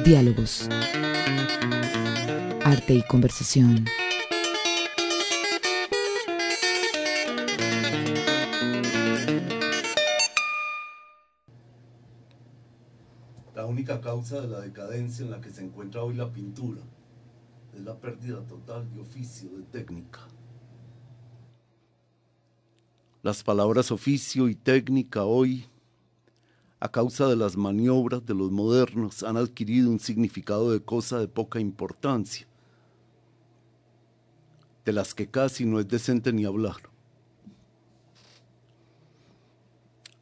Diálogos. Arte y conversación. La única causa de la decadencia en la que se encuentra hoy la pintura es la pérdida total de oficio, de técnica. Las palabras oficio y técnica hoy, a causa de las maniobras de los modernos, han adquirido un significado de cosa de poca importancia, de las que casi no es decente ni hablar.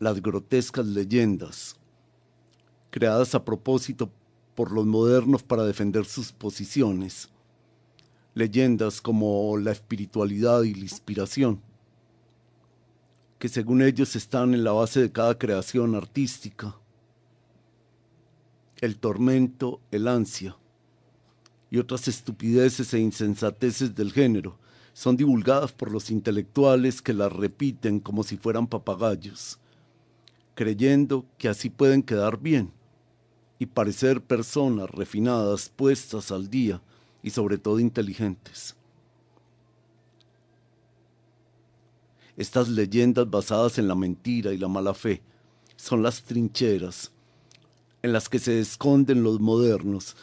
Las grotescas leyendas, creadas a propósito por los modernos para defender sus posiciones, leyendas como la espiritualidad y la inspiración, que según ellos están en la base de cada creación artística, el tormento, el ansia y otras estupideces e insensateces del género son divulgadas por los intelectuales que las repiten como si fueran papagayos, creyendo que así pueden quedar bien y parecer personas refinadas, puestas al día y sobre todo inteligentes. Estas leyendas basadas en la mentira y la mala fe son las trincheras en las que se esconden los modernos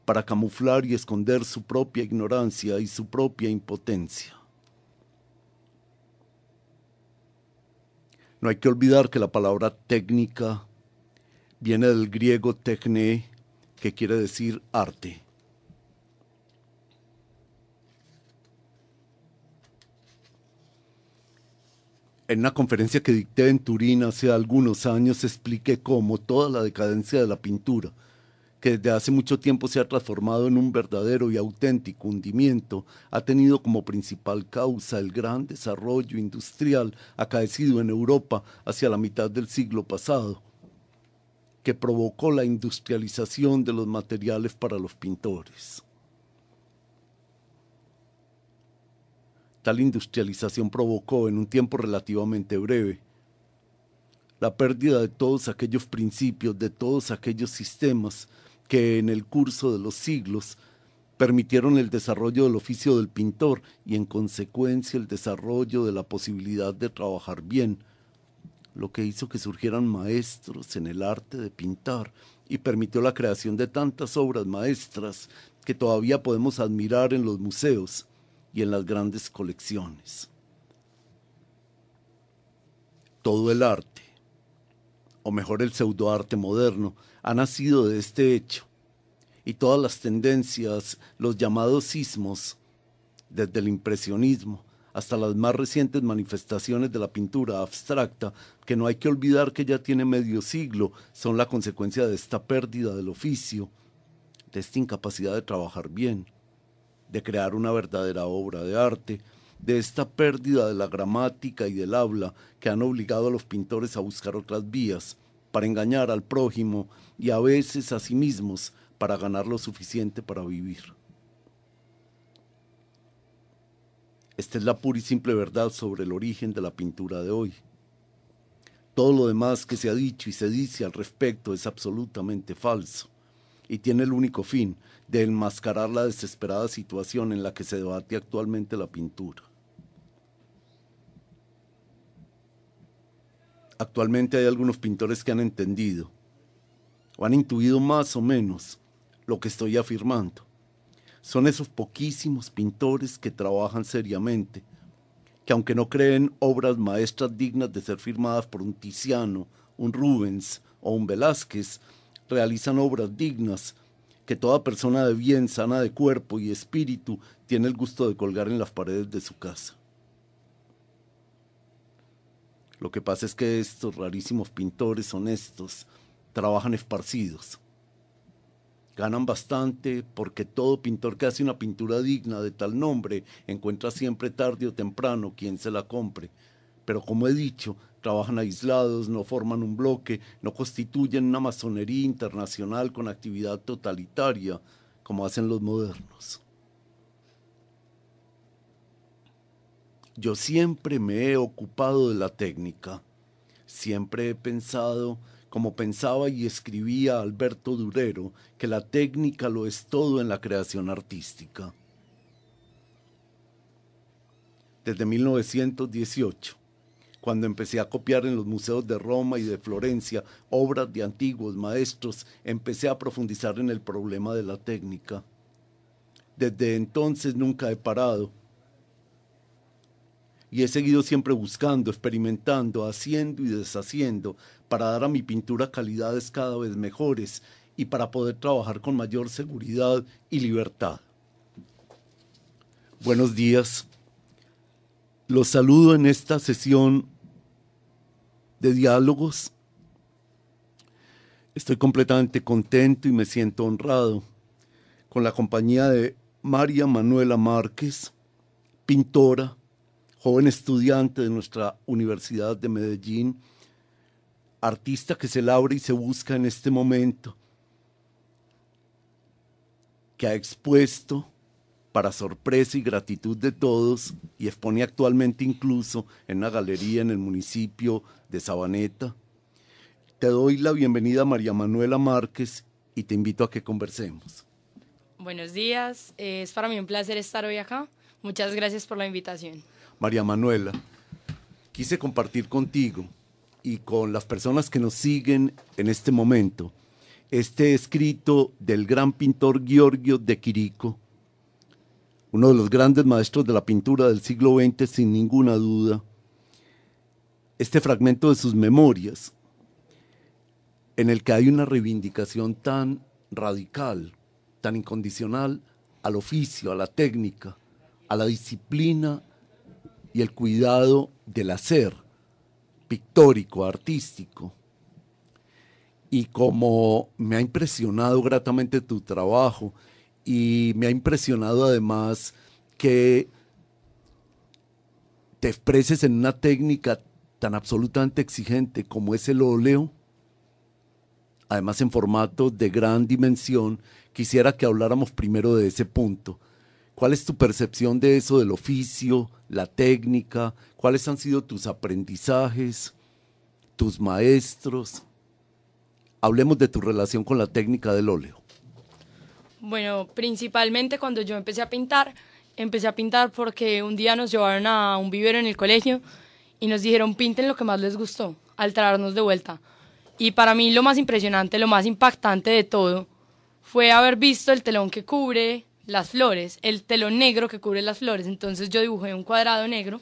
para camuflar y esconder su propia ignorancia y su propia impotencia. No hay que olvidar que la palabra técnica viene del griego techne, que quiere decir arte. En una conferencia que dicté en Turín hace algunos años expliqué cómo toda la decadencia de la pintura, que desde hace mucho tiempo se ha transformado en un verdadero y auténtico hundimiento, ha tenido como principal causa el gran desarrollo industrial acaecido en Europa hacia la mitad del siglo pasado, que provocó la industrialización de los materiales para los pintores. Tal industrialización provocó, en un tiempo relativamente breve, la pérdida de todos aquellos principios, de todos aquellos sistemas que en el curso de los siglos permitieron el desarrollo del oficio del pintor y en consecuencia el desarrollo de la posibilidad de trabajar bien, lo que hizo que surgieran maestros en el arte de pintar y permitió la creación de tantas obras maestras que todavía podemos admirar en los museos y en las grandes colecciones. Todo el arte, o mejor el pseudoarte moderno, ha nacido de este hecho, y todas las tendencias, los llamados sismos, desde el impresionismo hasta las más recientes manifestaciones de la pintura abstracta, que no hay que olvidar que ya tiene medio siglo, son la consecuencia de esta pérdida del oficio, de esta incapacidad de trabajar bien, de crear una verdadera obra de arte, de esta pérdida de la gramática y del habla que han obligado a los pintores a buscar otras vías para engañar al prójimo y a veces a sí mismos para ganar lo suficiente para vivir. Esta es la pura y simple verdad sobre el origen de la pintura de hoy. Todo lo demás que se ha dicho y se dice al respecto es absolutamente falso y tiene el único fin de enmascarar la desesperada situación en la que se debate actualmente la pintura. Actualmente hay algunos pintores que han entendido, o han intuido más o menos, lo que estoy afirmando. Son esos poquísimos pintores que trabajan seriamente, que aunque no creen obras maestras dignas de ser firmadas por un Tiziano, un Rubens o un Velázquez, realizan obras dignas que toda persona de bien, sana de cuerpo y espíritu, tiene el gusto de colgar en las paredes de su casa. Lo que pasa es que estos rarísimos pintores honestos trabajan esparcidos. Ganan bastante porque todo pintor que hace una pintura digna de tal nombre encuentra siempre tarde o temprano quien se la compre. Pero como he dicho, trabajan aislados, no forman un bloque, no constituyen una masonería internacional con actividad totalitaria, como hacen los modernos. Yo siempre me he ocupado de la técnica. Siempre he pensado como pensaba y escribía Alberto Durero, que la técnica lo es todo en la creación artística. Desde 1918, cuando empecé a copiar en los museos de Roma y de Florencia obras de antiguos maestros, empecé a profundizar en el problema de la técnica. Desde entonces nunca he parado y he seguido siempre buscando, experimentando, haciendo y deshaciendo para dar a mi pintura calidades cada vez mejores y para poder trabajar con mayor seguridad y libertad. Buenos días. Los saludo en esta sesión de diálogos. Estoy completamente contento y me siento honrado con la compañía de María Manuela Márquez, pintora, joven estudiante de nuestra Universidad de Medellín, artista que se labra y se busca en este momento, que ha expuesto para sorpresa y gratitud de todos, y expone actualmente incluso en una galería en el municipio de Sabaneta. Te doy la bienvenida, María Manuela Márquez, y te invito a que conversemos. Buenos días, es para mí un placer estar hoy acá. Muchas gracias por la invitación. María Manuela, quise compartir contigo y con las personas que nos siguen en este momento este escrito del gran pintor Giorgio de Chirico, uno de los grandes maestros de la pintura del siglo XX, sin ninguna duda. Este fragmento de sus memorias, en el que hay una reivindicación tan radical, tan incondicional al oficio, a la técnica, a la disciplina y el cuidado del hacer pictórico, artístico. Y como me ha impresionado gratamente tu trabajo, y me ha impresionado además que te expreses en una técnica tan absolutamente exigente como es el óleo, además en formato de gran dimensión, quisiera que habláramos primero de ese punto. ¿Cuál es tu percepción de eso, del oficio, la técnica? ¿Cuáles han sido tus aprendizajes, tus maestros? Hablemos de tu relación con la técnica del óleo. Bueno, principalmente cuando yo empecé a pintar porque un día nos llevaron a un vivero en el colegio y nos dijeron pinten lo que más les gustó, al traernos de vuelta. Y para mí lo más impresionante, lo más impactante de todo fue haber visto el telón que cubre las flores, el telón negro que cubre las flores. Entonces yo dibujé un cuadrado negro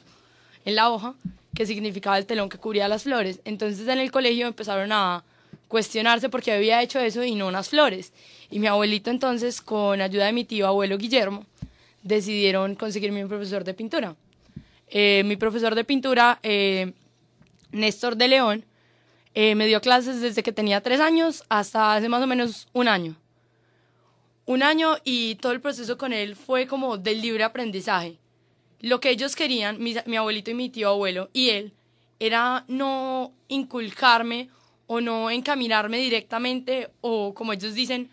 en la hoja que significaba el telón que cubría las flores. Entonces en el colegio empezaron a cuestionarse por qué había hecho eso y no unas flores. Y mi abuelito entonces, con ayuda de mi tío abuelo Guillermo, decidieron conseguirme un profesor de pintura. Mi profesor de pintura, Néstor de León, me dio clases desde que tenía 3 años hasta hace más o menos un año. Un año, y todo el proceso con él fue como del libre aprendizaje. Lo que ellos querían, mi abuelito y mi tío abuelo y él, era no inculcarme o no encaminarme directamente o, como ellos dicen,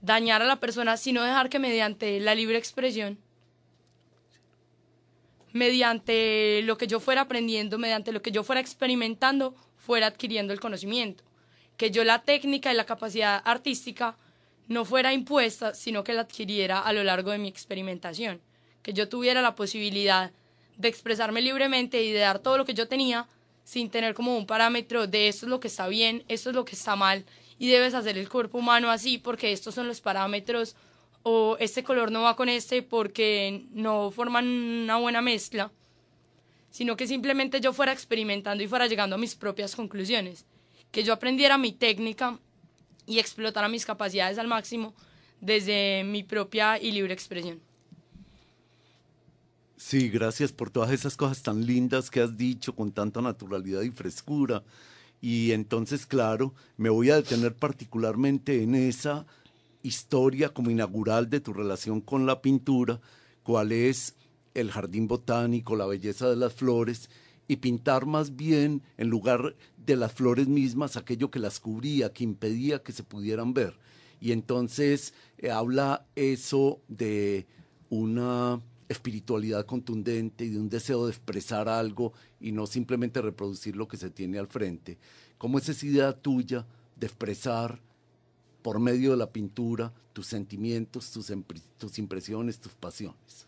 dañar a la persona, sino dejar que mediante la libre expresión, mediante lo que yo fuera aprendiendo, mediante lo que yo fuera experimentando, fuera adquiriendo el conocimiento. Que yo la técnica y la capacidad artística no fuera impuesta, sino que la adquiriera a lo largo de mi experimentación. Que yo tuviera la posibilidad de expresarme libremente y de dar todo lo que yo tenía sin tener como un parámetro de esto es lo que está bien, esto es lo que está mal y debes hacer el cuerpo humano así porque estos son los parámetros, o este color no va con este porque no forman una buena mezcla, sino que simplemente yo fuera experimentando y fuera llegando a mis propias conclusiones, que yo aprendiera mi técnica y explotara mis capacidades al máximo desde mi propia y libre expresión. Sí, gracias por todas esas cosas tan lindas que has dicho con tanta naturalidad y frescura. Y entonces, claro, me voy a detener particularmente en esa historia como inaugural de tu relación con la pintura, cuál es el jardín botánico, la belleza de las flores, y pintar más bien, en lugar de las flores mismas, aquello que las cubría, que impedía que se pudieran ver. Y entonces habla eso de una espiritualidad contundente y de un deseo de expresar algo y no simplemente reproducir lo que se tiene al frente. ¿Cómo es esa idea tuya de expresar por medio de la pintura tus sentimientos, tus impresiones, tus pasiones?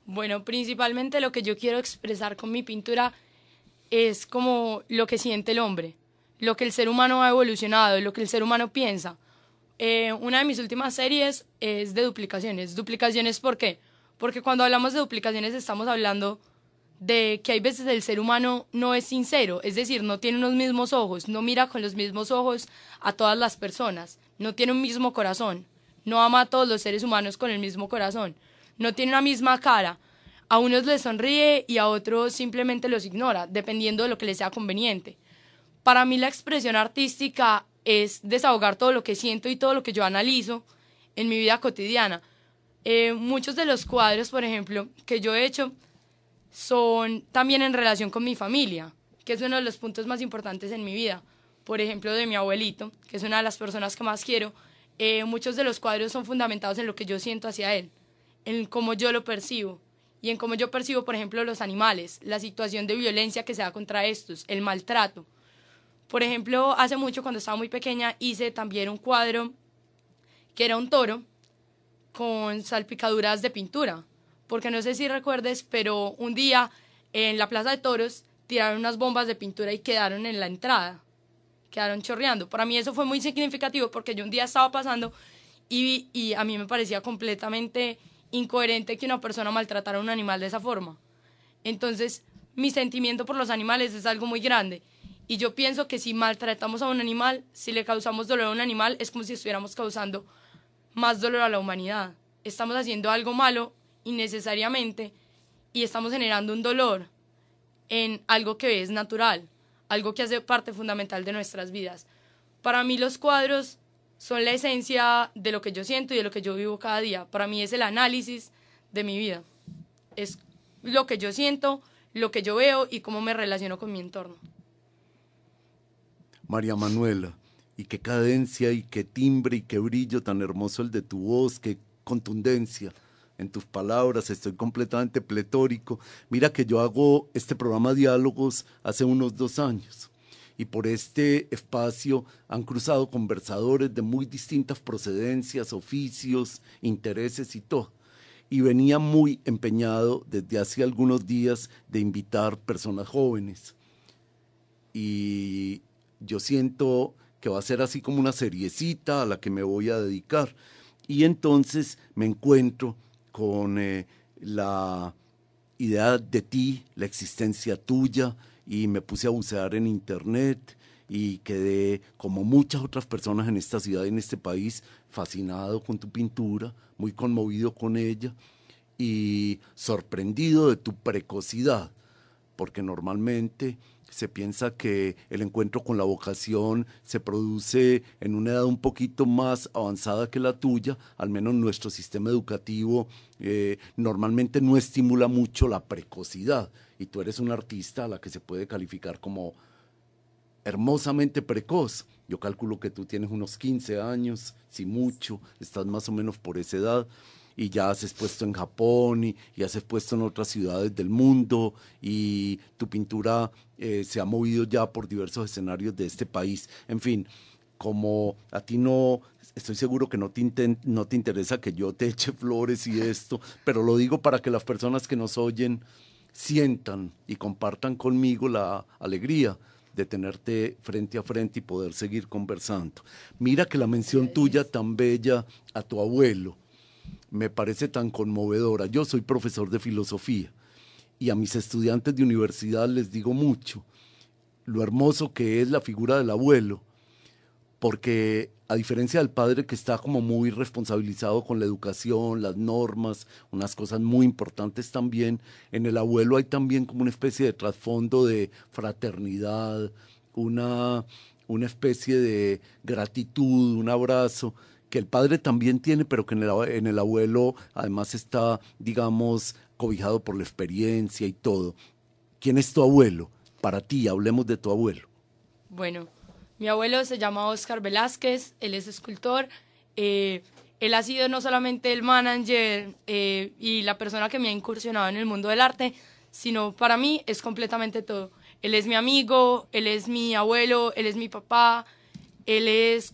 Bueno, principalmente lo que yo quiero expresar con mi pintura es como lo que siente el hombre, lo que el ser humano ha evolucionado, lo que el ser humano piensa. Una de mis últimas series es de duplicaciones. ¿Duplicaciones por qué? Porque cuando hablamos de duplicaciones estamos hablando de que hay veces el ser humano no es sincero, es decir, no tiene los mismos ojos, no mira con los mismos ojos a todas las personas, no tiene un mismo corazón, no ama a todos los seres humanos con el mismo corazón, no tiene una misma cara. A unos les sonríe y a otros simplemente los ignora, dependiendo de lo que les sea conveniente. Para mí la expresión artística es desahogar todo lo que siento y todo lo que yo analizo en mi vida cotidiana. Muchos de los cuadros, por ejemplo, que yo he hecho son también en relación con mi familia, que es uno de los puntos más importantes en mi vida. Por ejemplo, de mi abuelito, que es una de las personas que más quiero. Muchos de los cuadros son fundamentados en lo que yo siento hacia él, en cómo yo lo percibo y en cómo yo percibo, por ejemplo, los animales, la situación de violencia que se da contra estos, el maltrato. Por ejemplo, hace mucho, cuando estaba muy pequeña, hice también un cuadro que era un toro con salpicaduras de pintura, porque no sé si recuerdes, pero un día en la Plaza de Toros tiraron unas bombas de pintura y quedaron en la entrada, quedaron chorreando. Para mí eso fue muy significativo porque yo un día estaba pasando y a mí me parecía completamente incoherente que una persona maltratara a un animal de esa forma. Entonces, mi sentimiento por los animales es algo muy grande. Y yo pienso que si maltratamos a un animal, si le causamos dolor a un animal, es como si estuviéramos causando más dolor a la humanidad. Estamos haciendo algo malo innecesariamente y estamos generando un dolor en algo que es natural, algo que hace parte fundamental de nuestras vidas. Para mí los cuadros son la esencia de lo que yo siento y de lo que yo vivo cada día. Para mí es el análisis de mi vida. Es lo que yo siento, lo que yo veo y cómo me relaciono con mi entorno. María Manuela, y qué cadencia, y qué timbre, y qué brillo tan hermoso el de tu voz, qué contundencia en tus palabras, estoy completamente pletórico. Mira que yo hago este programa Diálogos hace unos 2 años, y por este espacio han cruzado conversadores de muy distintas procedencias, oficios, intereses y todo. Y venía muy empeñado desde hace algunos días de invitar personas jóvenes. Y yo siento que va a ser así como una seriecita a la que me voy a dedicar. Y entonces me encuentro con la idea de ti, la existencia tuya, y me puse a bucear en internet y quedé, como muchas otras personas en esta ciudad y en este país, fascinado con tu pintura, muy conmovido con ella y sorprendido de tu precocidad, porque normalmente se piensa que el encuentro con la vocación se produce en una edad un poquito más avanzada que la tuya. Al menos nuestro sistema educativo normalmente no estimula mucho la precocidad, y tú eres una artista a la que se puede calificar como hermosamente precoz. Yo calculo que tú tienes unos 15 años, si mucho, estás más o menos por esa edad, y ya has expuesto en Japón y has expuesto en otras ciudades del mundo, y tu pintura se ha movido ya por diversos escenarios de este país. En fin, como a ti no, estoy seguro que no te interesa que yo te eche flores y esto, pero lo digo para que las personas que nos oyen sientan y compartan conmigo la alegría de tenerte frente a frente y poder seguir conversando. Mira que la mención tuya tan bella a tu abuelo me parece tan conmovedora. Yo soy profesor de filosofía y a mis estudiantes de universidad les digo mucho lo hermoso que es la figura del abuelo, porque a diferencia del padre, que está como muy responsabilizado con la educación, las normas, unas cosas muy importantes también, en el abuelo hay también como una especie de trasfondo de fraternidad, una especie de gratitud, un abrazo, que el padre también tiene, pero que en el abuelo además está, digamos, cobijado por la experiencia y todo. ¿Quién es tu abuelo? Para ti, hablemos de tu abuelo. Bueno, mi abuelo se llama Óscar Velázquez, él es escultor. Él ha sido no solamente el manager y la persona que me ha incursionado en el mundo del arte, sino para mí es completamente todo. Él es mi amigo, él es mi abuelo, él es mi papá, Él es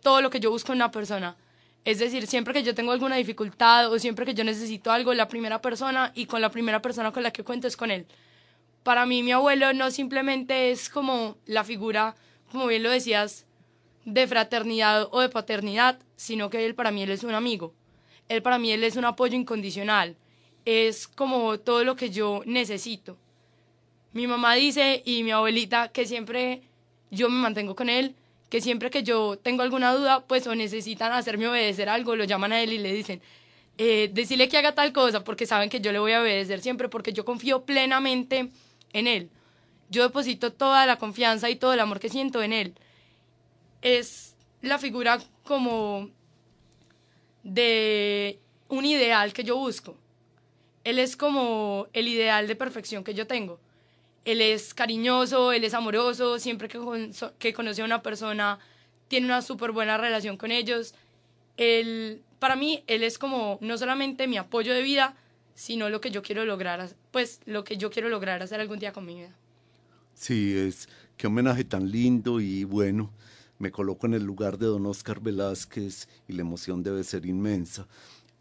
todo lo que yo busco en una persona. Es decir, siempre que yo tengo alguna dificultad o siempre que yo necesito algo, la primera persona y con la primera persona con la que cuento es con él. Para mí mi abuelo no simplemente es como la figura, como bien lo decías, de fraternidad o de paternidad, sino que él para mí él es un amigo. Él para mí él es un apoyo incondicional. Es como todo lo que yo necesito. Mi mamá dice y mi abuelita que siempre yo me mantengo con él, que siempre que yo tengo alguna duda, pues o necesitan hacerme obedecer algo, lo llaman a él y le dicen, decirle que haga tal cosa, porque saben que yo le voy a obedecer siempre, porque yo confío plenamente en él. Yo deposito toda la confianza y todo el amor que siento en él. Es la figura como de un ideal que yo busco. Él es como el ideal de perfección que yo tengo. Él es cariñoso, él es amoroso, siempre que conoce a una persona tiene una súper buena relación con ellos. Para mí, él es como no solamente mi apoyo de vida, sino lo que yo quiero lograr, pues lo que yo quiero lograr hacer algún día con mi vida. Sí, qué homenaje tan lindo y bueno, me coloco en el lugar de don Oscar Velázquez y la emoción debe ser inmensa.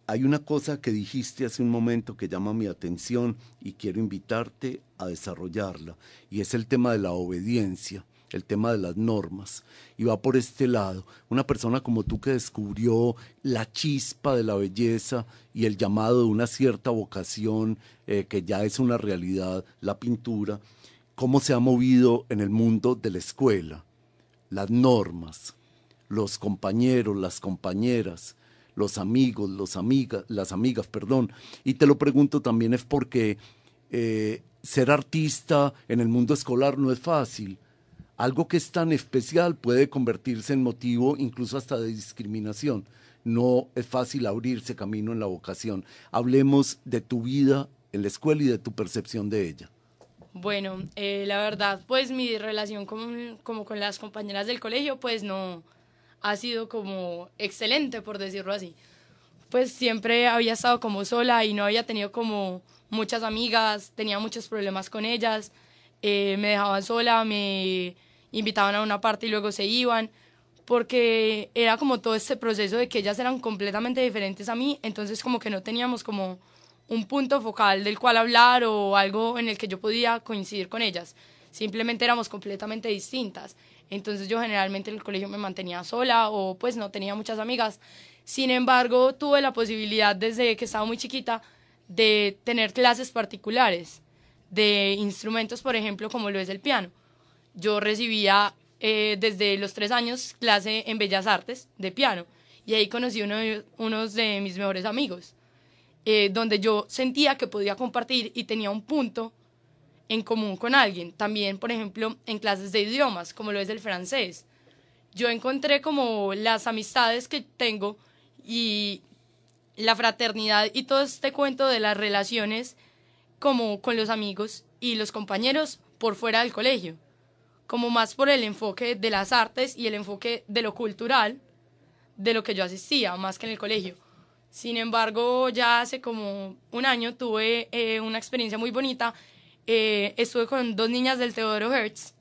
Hay una cosa que dijiste hace un momento que llama mi atención y quiero invitarte a desarrollarla, y es el tema de la obediencia, el tema de las normas. Y va por este lado, una persona como tú que descubrió la chispa de la belleza y el llamado de una cierta vocación que ya es una realidad, la pintura, ¿cómo se ha movido en el mundo de la escuela? Las normas, los compañeros, las compañeras, los amigos, las amigas, perdón. Y te lo pregunto también es porque ser artista en el mundo escolar no es fácil. Algo que es tan especial puede convertirse en motivo incluso hasta de discriminación. No es fácil abrirse camino en la vocación. Hablemos de tu vida en la escuela y de tu percepción de ella. Bueno, la verdad, pues mi relación como con las compañeras del colegio, pues no ha sido como excelente, por decirlo así. Pues siempre había estado como sola y no había tenido como muchas amigas, tenía muchos problemas con ellas, me dejaban sola, me invitaban a una parte y luego se iban, porque era como todo este proceso de que ellas eran completamente diferentes a mí, entonces como que no teníamos como un punto focal del cual hablar o algo en el que yo podía coincidir con ellas. Simplemente éramos completamente distintas. Entonces yo generalmente en el colegio me mantenía sola o pues no tenía muchas amigas. Sin embargo, tuve la posibilidad desde que estaba muy chiquita de tener clases particulares de instrumentos, por ejemplo, como lo es el piano. Yo recibía desde los 3 años clase en Bellas Artes de piano y ahí conocí unos de mis mejores amigos. Donde yo sentía que podía compartir y tenía un punto en común con alguien. También, por ejemplo, en clases de idiomas, como lo es el francés. Yo encontré como las amistades que tengo y la fraternidad y todo este cuento de las relaciones como con los amigos y los compañeros por fuera del colegio. Como más por el enfoque de las artes y el enfoque de lo cultural de lo que yo asistía, más que en el colegio. Sin embargo, ya hace como un año tuve una experiencia muy bonita. Estuve con 2 niñas del Teodoro Hertz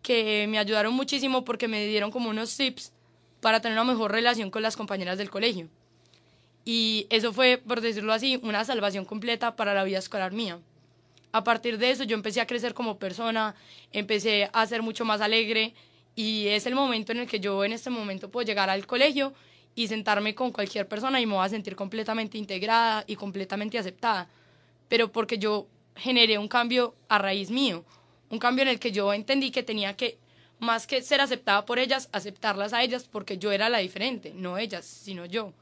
que me ayudaron muchísimo porque me dieron como unos tips para tener una mejor relación con las compañeras del colegio. Y eso fue, por decirlo así, una salvación completa para la vida escolar mía. A partir de eso yo empecé a crecer como persona, empecé a ser mucho más alegre y es el momento en el que yo en este momento puedo llegar al colegio y sentarme con cualquier persona y me voy a sentir completamente integrada y completamente aceptada. Pero porque yo generé un cambio a raíz mío, un cambio en el que yo entendí que tenía que, más que ser aceptada por ellas, aceptarlas a ellas porque yo era la diferente, no ellas, sino yo.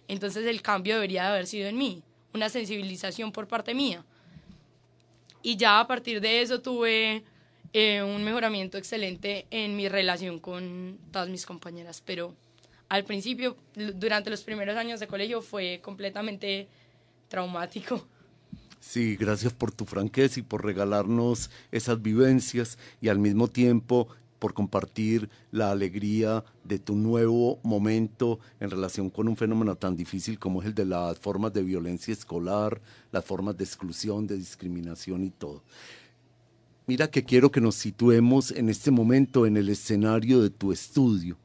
Entonces el cambio debería de haber sido en mí, una sensibilización por parte mía. Y ya a partir de eso tuve un mejoramiento excelente en mi relación con todas mis compañeras, pero al principio, durante los primeros años de colegio, fue completamente traumático. Sí, gracias por tu franqueza y por regalarnos esas vivencias y al mismo tiempo por compartir la alegría de tu nuevo momento en relación con un fenómeno tan difícil como es el de las formas de violencia escolar, las formas de exclusión, de discriminación y todo. Mira que quiero que nos situemos en este momento en el escenario de tu estudio.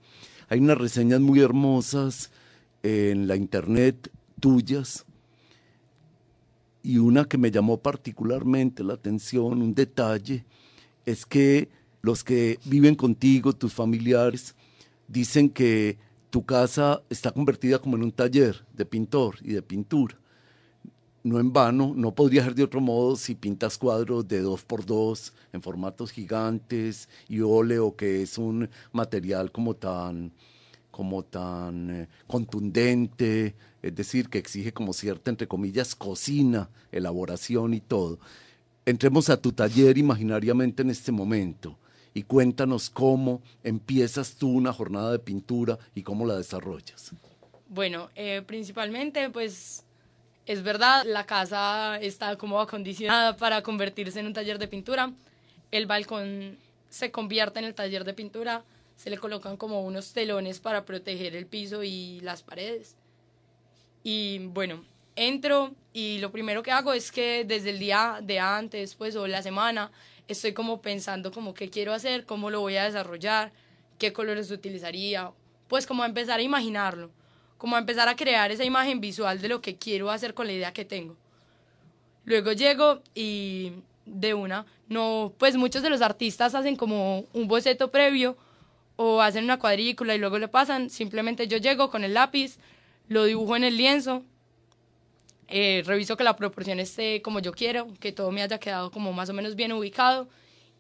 Hay unas reseñas muy hermosas en la internet tuyas y una que me llamó particularmente la atención, un detalle, es que los que viven contigo, tus familiares, dicen que tu casa está convertida como en un taller de pintor y de pintura. No en vano, no podría ser de otro modo si pintas cuadros de 2x2 en formatos gigantes y óleo, que es un material como tan contundente, es decir, que exige como cierta, entre comillas, cocina, elaboración y todo. Entremos a tu taller imaginariamente en este momento y cuéntanos cómo empiezas tú una jornada de pintura y cómo la desarrollas. Bueno, principalmente pues es verdad, la casa está como acondicionada para convertirse en un taller de pintura. El balcón se convierte en el taller de pintura. Se le colocan como unos telones para proteger el piso y las paredes. Y bueno, entro y lo primero que hago es que desde el día de antes, pues, o la semana, estoy como pensando como qué quiero hacer, cómo lo voy a desarrollar, qué colores utilizaría, pues como a empezar a imaginarlo, como a empezar a crear esa imagen visual de lo que quiero hacer con la idea que tengo. Luego llego y de una, no, pues muchos de los artistas hacen como un boceto previo o hacen una cuadrícula y luego le pasan. Simplemente yo llego con el lápiz, lo dibujo en el lienzo, reviso que la proporción esté como yo quiero, que todo me haya quedado como más o menos bien ubicado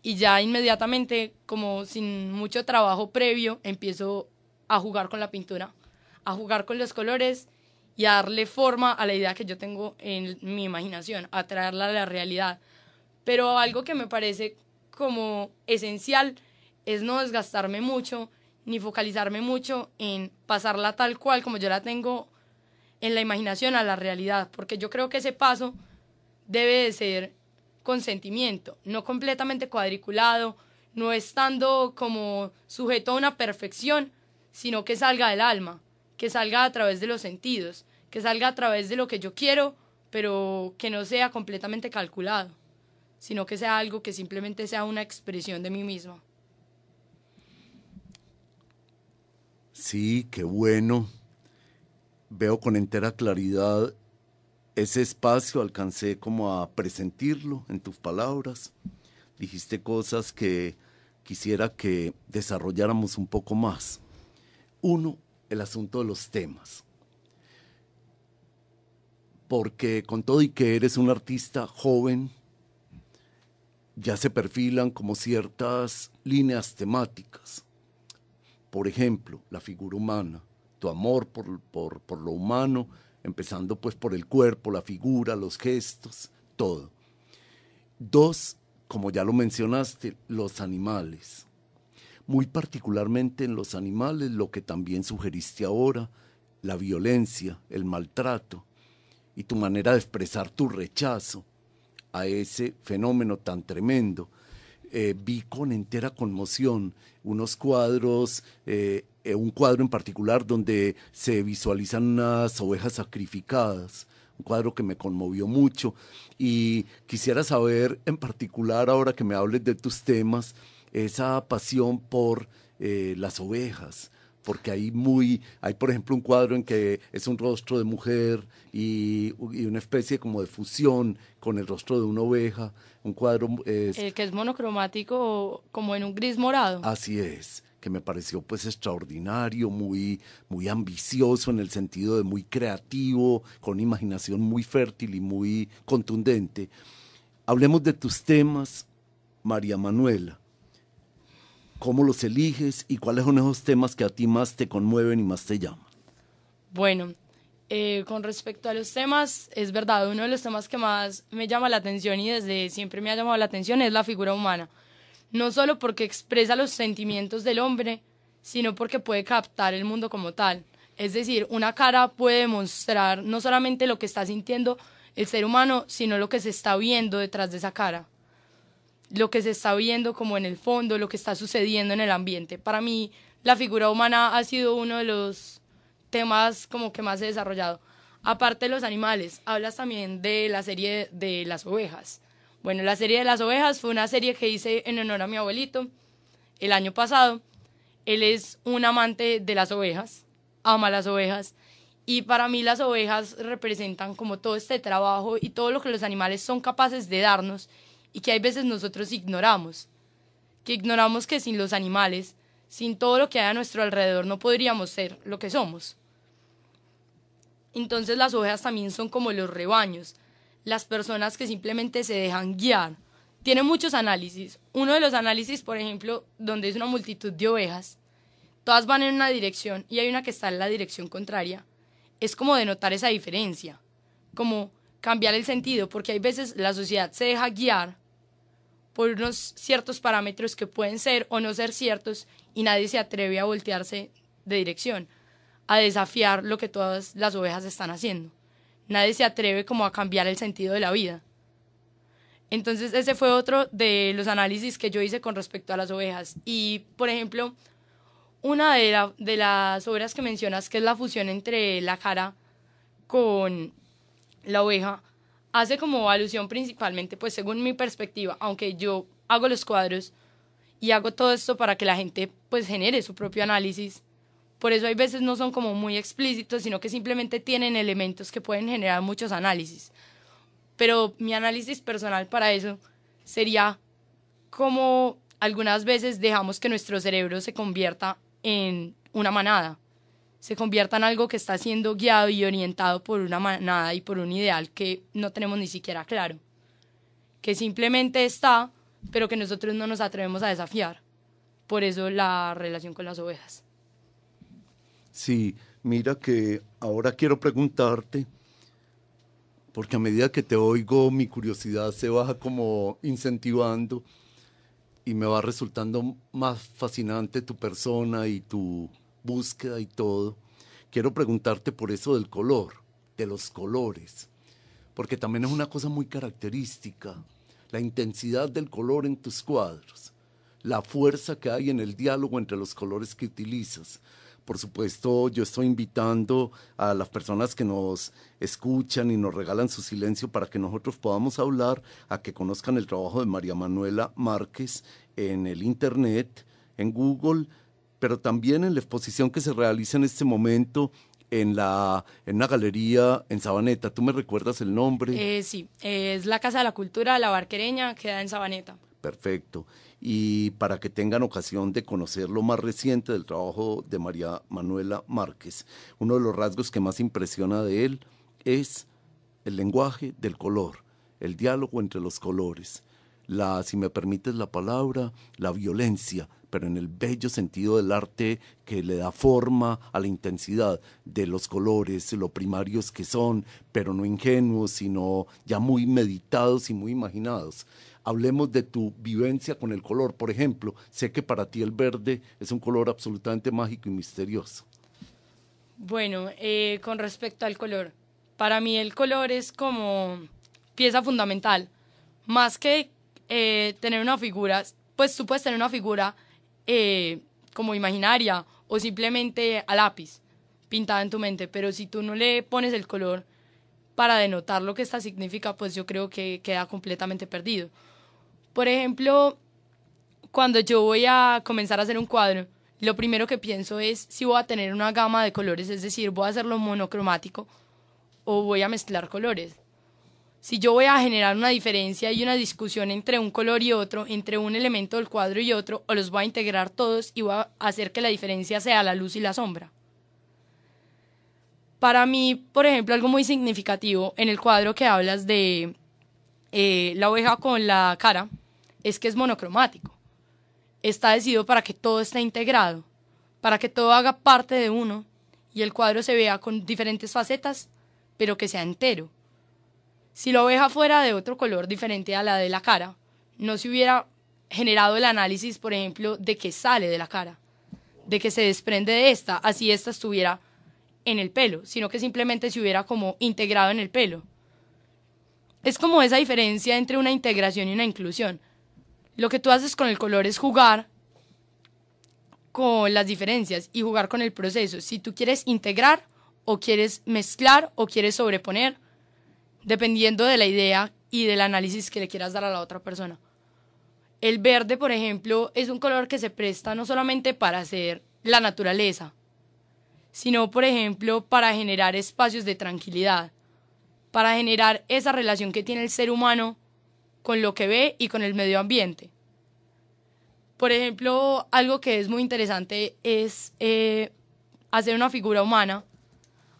y ya inmediatamente, como sin mucho trabajo previo, empiezo a jugar con la pintura, a jugar con los colores y a darle forma a la idea que yo tengo en mi imaginación, a traerla a la realidad. Pero algo que me parece como esencial es no desgastarme mucho ni focalizarme mucho en pasarla tal cual como yo la tengo en la imaginación a la realidad, porque yo creo que ese paso debe de ser con sentimiento, no completamente cuadriculado, no estando como sujeto a una perfección, sino que salga del alma, que salga a través de los sentidos, que salga a través de lo que yo quiero, pero que no sea completamente calculado, sino que sea algo que simplemente sea una expresión de mí misma. Sí, qué bueno. Veo con entera claridad ese espacio, alcancé como a presentirlo en tus palabras. Dijiste cosas que quisiera que desarrolláramos un poco más. Uno, el asunto de los temas. Porque con todo y que eres un artista joven, ya se perfilan como ciertas líneas temáticas. Por ejemplo, la figura humana, tu amor por lo humano, empezando pues por el cuerpo, la figura, los gestos, todo. Dos, como ya lo mencionaste, los animales. Muy particularmente en los animales, lo que también sugeriste ahora, la violencia, el maltrato y tu manera de expresar tu rechazo a ese fenómeno tan tremendo. Vi con entera conmoción unos cuadros, un cuadro en particular donde se visualizan unas ovejas sacrificadas, un cuadro que me conmovió mucho y quisiera saber en particular, ahora que me hables de tus temas, esa pasión por las ovejas, porque hay por ejemplo un cuadro en que es un rostro de mujer y una especie como de fusión con el rostro de una oveja, un cuadro El que es monocromático como en un gris morado. así es, que me pareció pues extraordinario, muy ambicioso en el sentido de muy creativo, con una imaginación muy fértil y muy contundente. Hablemos de tus temas, María Manuela. ¿Cómo los eliges y cuáles son esos temas que a ti más te conmueven y más te llaman? Bueno, con respecto a los temas, es verdad, uno de los temas que más me llama la atención y desde siempre me ha llamado la atención es la figura humana. No solo porque expresa los sentimientos del hombre, sino porque puede captar el mundo como tal. Es decir, una cara puede mostrar no solamente lo que está sintiendo el ser humano, sino lo que se está viendo detrás de esa cara. Lo que se está viendo como en el fondo, lo que está sucediendo en el ambiente. Para mí, la figura humana ha sido uno de los temas como que más he desarrollado. Aparte de los animales, hablas también de la serie de las ovejas. Bueno, la serie de las ovejas fue una serie que hice en honor a mi abuelito el año pasado. Él es un amante de las ovejas, ama las ovejas, y para mí las ovejas representan como todo este trabajo y todo lo que los animales son capaces de darnos y que hay veces nosotros ignoramos. Que ignoramos que sin los animales, sin todo lo que hay a nuestro alrededor, no podríamos ser lo que somos. Entonces las ovejas también son como los rebaños, las personas que simplemente se dejan guiar. Tiene muchos análisis. Uno de los análisis, por ejemplo, donde es una multitud de ovejas, todas van en una dirección y hay una que está en la dirección contraria, es como denotar esa diferencia, como cambiar el sentido, porque hay veces la sociedad se deja guiar por unos ciertos parámetros que pueden ser o no ser ciertos y nadie se atreve a voltearse de dirección, a desafiar lo que todas las ovejas están haciendo. Nadie se atreve como a cambiar el sentido de la vida. Entonces ese fue otro de los análisis que yo hice con respecto a las ovejas. Y, por ejemplo, una de las obras que mencionas, que es la fusión entre la cara con la oveja, hace como alusión principalmente, pues según mi perspectiva, aunque yo hago los cuadros y hago todo esto para que la gente pues genere su propio análisis. Por eso hay veces no son como muy explícitos, sino que simplemente tienen elementos que pueden generar muchos análisis. Pero mi análisis personal para eso sería como algunas veces dejamos que nuestro cerebro se convierta en una manada, se convierta en algo que está siendo guiado y orientado por una manada y por un ideal que no tenemos ni siquiera claro, que simplemente está, pero que nosotros no nos atrevemos a desafiar. Por eso la relación con las ovejas. Sí, mira que ahora quiero preguntarte, porque a medida que te oigo mi curiosidad se va como incentivando y me va resultando más fascinante tu persona y tu búsqueda y todo. Quiero preguntarte por eso del color, de los colores, porque también es una cosa muy característica, la intensidad del color en tus cuadros, la fuerza que hay en el diálogo entre los colores que utilizas. Por supuesto, yo estoy invitando a las personas que nos escuchan y nos regalan su silencio para que nosotros podamos hablar, a que conozcan el trabajo de María Manuela Márquez en el internet, en Google, pero también en la exposición que se realiza en este momento en una galería en Sabaneta. ¿Tú me recuerdas el nombre? Sí, es la Casa de la Cultura La Barquereña, queda en Sabaneta. Perfecto. Y para que tengan ocasión de conocer lo más reciente del trabajo de María Manuela Márquez, uno de los rasgos que más impresiona de él es el lenguaje del color, el diálogo entre los colores, si me permites la palabra, la violencia, pero en el bello sentido del arte que le da forma a la intensidad de los colores, lo primarios que son, pero no ingenuos, sino ya muy meditados y muy imaginados. Hablemos de tu vivencia con el color. Por ejemplo, sé que para ti el verde es un color absolutamente mágico y misterioso. Bueno, con respecto al color, para mí el color es como pieza fundamental. Más que tener una figura, pues tú puedes tener una figura como imaginaria o simplemente a lápiz, pintada en tu mente, pero si tú no le pones el color para denotar lo que esta significa, pues yo creo que queda completamente perdido. Por ejemplo, cuando yo voy a comenzar a hacer un cuadro, lo primero que pienso es si voy a tener una gama de colores, es decir, voy a hacerlo monocromático o voy a mezclar colores. Si yo voy a generar una diferencia y una discusión entre un color y otro, entre un elemento del cuadro y otro, o los voy a integrar todos y voy a hacer que la diferencia sea la luz y la sombra. Para mí, por ejemplo, algo muy significativo en el cuadro que hablas de la oveja con la cara, es que es monocromático. Está decidido para que todo esté integrado, para que todo haga parte de uno y el cuadro se vea con diferentes facetas, pero que sea entero. Si la oveja fuera de otro color diferente a la de la cara, no se hubiera generado el análisis, por ejemplo, de que sale de la cara, de que se desprende de esta, así esta estuviera en el pelo, sino que simplemente se hubiera como integrado en el pelo. Es como esa diferencia entre una integración y una inclusión. Lo que tú haces con el color es jugar con las diferencias y jugar con el proceso. Si tú quieres integrar o quieres mezclar o quieres sobreponer, dependiendo de la idea y del análisis que le quieras dar a la otra persona. El verde, por ejemplo, es un color que se presta no solamente para hacer la naturaleza, sino, por ejemplo, para generar espacios de tranquilidad, para generar esa relación que tiene el ser humano con lo que ve y con el medio ambiente. Por ejemplo, algo que es muy interesante es hacer una figura humana,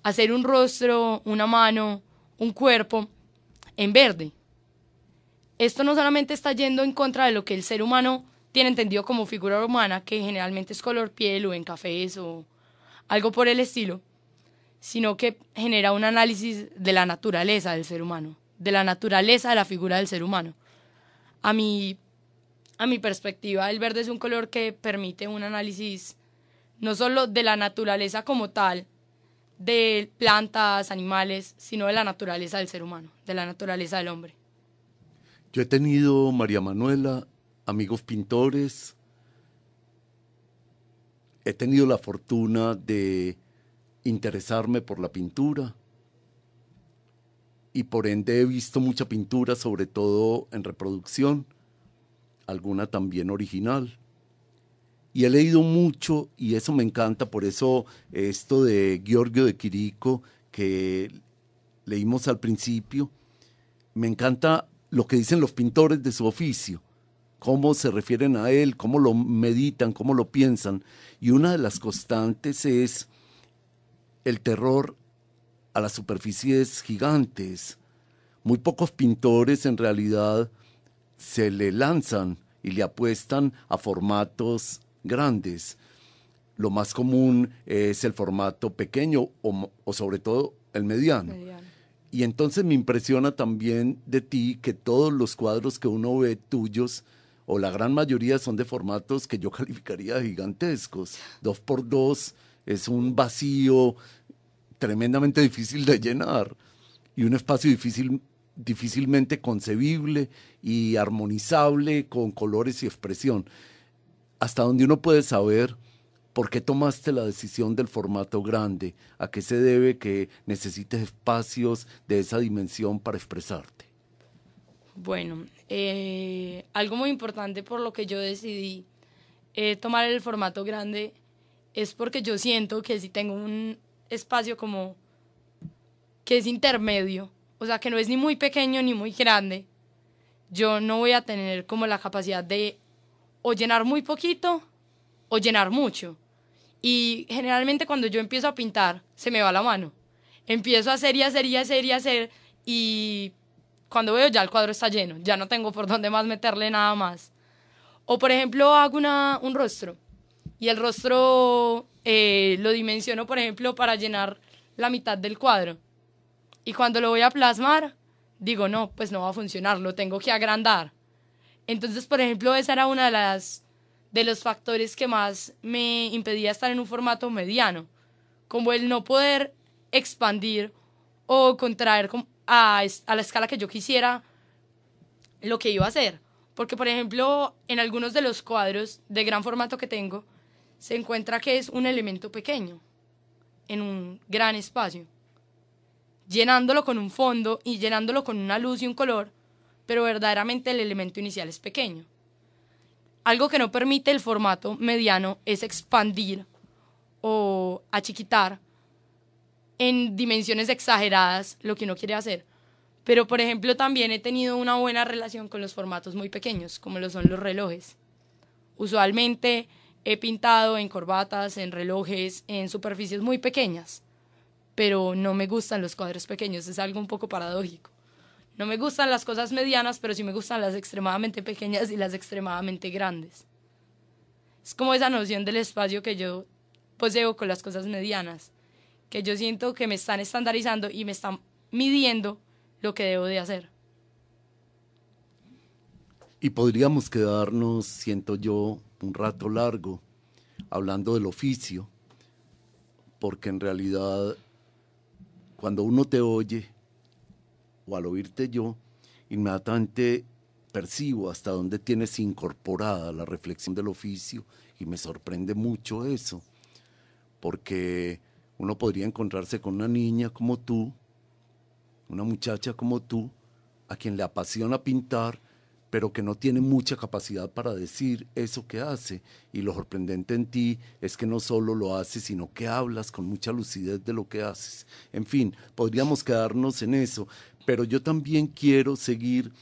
hacer un rostro, una mano, un cuerpo en verde. Esto no solamente está yendo en contra de lo que el ser humano tiene entendido como figura humana, que generalmente es color piel o en cafés o algo por el estilo, sino que genera un análisis de la naturaleza del ser humano, de la naturaleza de la figura del ser humano. A mi perspectiva, el verde es un color que permite un análisis no solo de la naturaleza como tal, de plantas, animales, sino de la naturaleza del ser humano, de la naturaleza del hombre. Yo he tenido, María Manuela, amigos pintores. He tenido la fortuna de interesarme por la pintura y por ende he visto mucha pintura, sobre todo en reproducción, alguna también original. Y he leído mucho y eso me encanta, por eso esto de Giorgio de Chirico que leímos al principio, me encanta lo que dicen los pintores de su oficio, cómo se refieren a él, cómo lo meditan, cómo lo piensan. Y una de las constantes es el terror a las superficies gigantes. Muy pocos pintores en realidad se le lanzan y le apuestan a formatos grandes. Lo más común es el formato pequeño o sobre todo el mediano. Y entonces me impresiona también de ti que todos los cuadros que uno ve tuyos, o la gran mayoría, son de formatos que yo calificaría de gigantescos. 2x2 es un vacío tremendamente difícil de llenar y un espacio difícilmente concebible y armonizable con colores y expresión. Hasta donde uno puede saber por qué tomaste la decisión del formato grande, a qué se debe que necesites espacios de esa dimensión para expresarte. Bueno, algo muy importante por lo que yo decidí tomar el formato grande es porque yo siento que si tengo un espacio como que es intermedio, o sea, que no es ni muy pequeño ni muy grande, yo no voy a tener como la capacidad de o llenar muy poquito o llenar mucho. Y generalmente cuando yo empiezo a pintar, se me va la mano. Empiezo a hacer y hacer y hacer y hacer y cuando veo ya el cuadro está lleno, ya no tengo por dónde más meterle nada más. O por ejemplo hago un rostro y el rostro lo dimensiono por ejemplo para llenar la mitad del cuadro. Y cuando lo voy a plasmar, digo no, pues no va a funcionar, lo tengo que agrandar. Entonces por ejemplo esa era una de los factores que más me impedía estar en un formato mediano, como el no poder expandir o contraer a la escala que yo quisiera lo que iba a hacer. Porque, por ejemplo, en algunos de los cuadros de gran formato que tengo, se encuentra que es un elemento pequeño en un gran espacio, llenándolo con un fondo y llenándolo con una luz y un color, pero verdaderamente el elemento inicial es pequeño. Algo que no permite el formato mediano es expandir o achiquitar en dimensiones exageradas lo que uno quiere hacer. Pero, por ejemplo, también he tenido una buena relación con los formatos muy pequeños, como lo son los relojes. Usualmente he pintado en corbatas, en relojes, en superficies muy pequeñas, pero no me gustan los cuadros pequeños, es algo un poco paradójico. No me gustan las cosas medianas, pero sí me gustan las extremadamente pequeñas y las extremadamente grandes. Es como esa noción del espacio que yo poseo con las cosas medianas, que yo siento que me están estandarizando y me están midiendo lo que debo de hacer. Y podríamos quedarnos, siento yo, un rato largo hablando del oficio, porque en realidad cuando uno te oye, o al oírte yo, inmediatamente percibo hasta dónde tienes incorporada la reflexión del oficio y me sorprende mucho eso, porque uno podría encontrarse con una niña como tú, una muchacha como tú, a quien le apasiona pintar, pero que no tiene mucha capacidad para decir eso que hace. Y lo sorprendente en ti es que no solo lo haces, sino que hablas con mucha lucidez de lo que haces. En fin, podríamos quedarnos en eso, pero yo también quiero seguir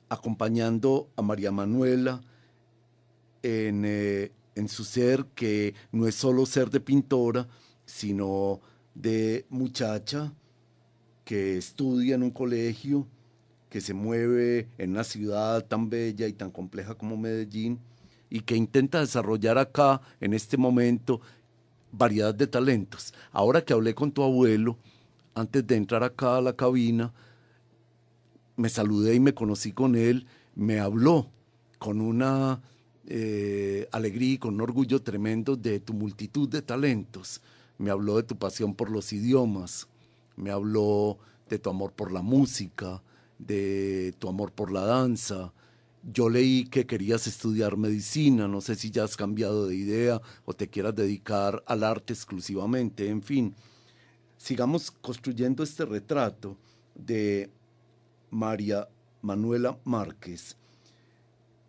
acompañando a María Manuela en su ser, que no es solo ser de pintora, sino de muchacha que estudia en un colegio, que se mueve en una ciudad tan bella y tan compleja como Medellín, y que intenta desarrollar acá, en este momento, variedad de talentos. Ahora que hablé con tu abuelo, antes de entrar acá a la cabina, me saludé y me conocí con él, me habló con una alegría y con un orgullo tremendo de tu multitud de talentos. Me habló de tu pasión por los idiomas, me habló de tu amor por la música, de tu amor por la danza. Yo leí que querías estudiar medicina, no sé si ya has cambiado de idea o te quieras dedicar al arte exclusivamente. En fin, sigamos construyendo este retrato de María Manuela Márquez.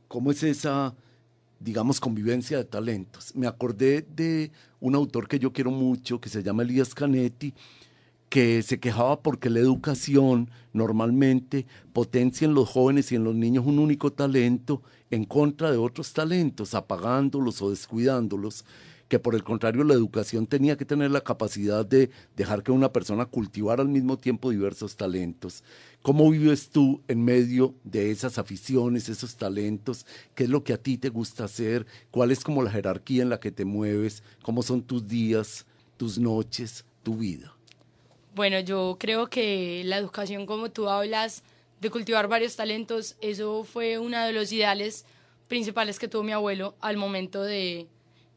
¿Cómo es esa, digamos, convivencia de talentos? Me acordé de un autor que yo quiero mucho, que se llama Elías Canetti, que se quejaba porque la educación normalmente potencia en los jóvenes y en los niños un único talento en contra de otros talentos, apagándolos o descuidándolos, que por el contrario la educación tenía que tener la capacidad de dejar que una persona cultivara al mismo tiempo diversos talentos. ¿Cómo vives tú en medio de esas aficiones, esos talentos? ¿Qué es lo que a ti te gusta hacer? ¿Cuál es como la jerarquía en la que te mueves? ¿Cómo son tus días, tus noches, tu vida? Bueno, yo creo que la educación, como tú hablas, de cultivar varios talentos, eso fue uno de los ideales principales que tuvo mi abuelo al momento de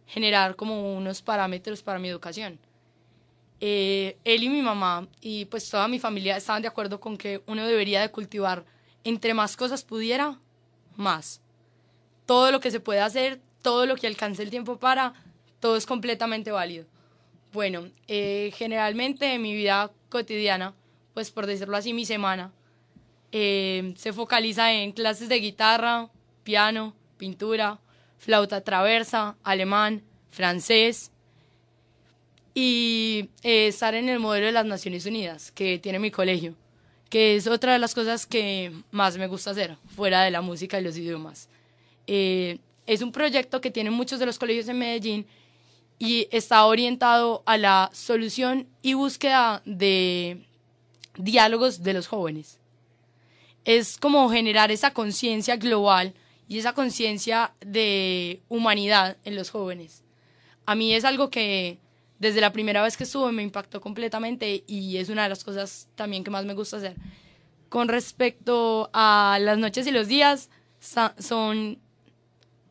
generar como unos parámetros para mi educación. Él y mi mamá y pues toda mi familia estaban de acuerdo con que uno debería de cultivar entre más cosas pudiera, más. Todo lo que se puede hacer, todo lo que alcance el tiempo para, todo es completamente válido. Bueno, generalmente en mi vida cotidiana, pues por decirlo así, mi semana, se focaliza en clases de guitarra, piano, pintura, flauta traversa, alemán, francés y estar en el modelo de las Naciones Unidas que tiene mi colegio, que es otra de las cosas que más me gusta hacer, fuera de la música y los idiomas. Es un proyecto que tienen muchos de los colegios en Medellín y está orientado a la solución y búsqueda de diálogos de los jóvenes. Es como generar esa conciencia global y esa conciencia de humanidad en los jóvenes. A mí es algo que desde la primera vez que estuve me impactó completamente y es una de las cosas también que más me gusta hacer. Con respecto a las noches y los días, son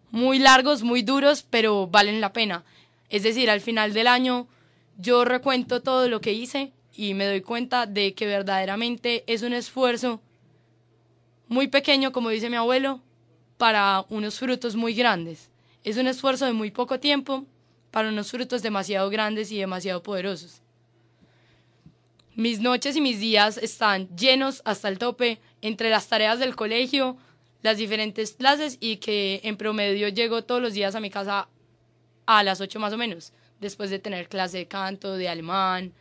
muy largos, muy duros, pero valen la pena. Es decir, al final del año yo recuento todo lo que hice y me doy cuenta de que verdaderamente es un esfuerzo muy pequeño, como dice mi abuelo, para unos frutos muy grandes. Es un esfuerzo de muy poco tiempo para unos frutos demasiado grandes y demasiado poderosos. Mis noches y mis días están llenos hasta el tope entre las tareas del colegio, las diferentes clases y que en promedio llego todos los días a mi casa a las 8 más o menos, después de tener clase de canto, de alemán.